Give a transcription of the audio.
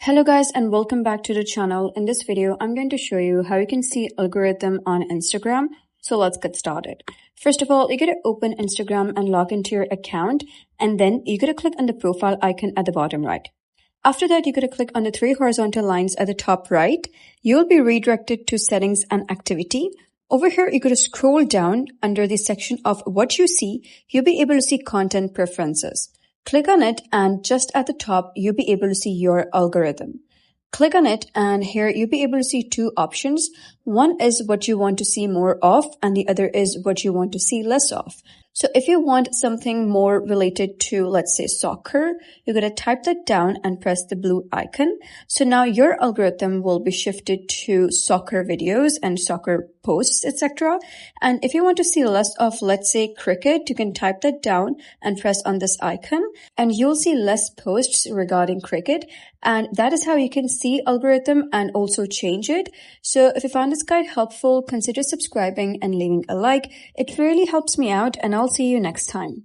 Hello guys and welcome back to the channel. In this video, I'm going to show you how you can see algorithm on Instagram. So let's get started. First of all, you're going to open Instagram and log into your account, and then you're going to click on the profile icon at the bottom right. After that, you're going to click on the three horizontal lines at the top right. You'll be redirected to settings and activity. Over here, you're going to scroll down under the section of what you see. You'll be able to see content preferences. Click on it, and just at the top, you'll be able to see your algorithm. Click on it, and here you'll be able to see two options. One is what you want to see more of, and the other is what you want to see less of. So if you want something more related to, let's say, soccer, you're going to type that down and press the blue icon. So now your algorithm will be shifted to soccer videos and soccer posts, etc. And if you want to see less of, let's say, cricket, you can type that down and press on this icon, and you'll see less posts regarding cricket. And that is how you can see algorithm and also change it. So if you found this guide helpful, consider subscribing and leaving a like. It really helps me out, and I'll see you next time.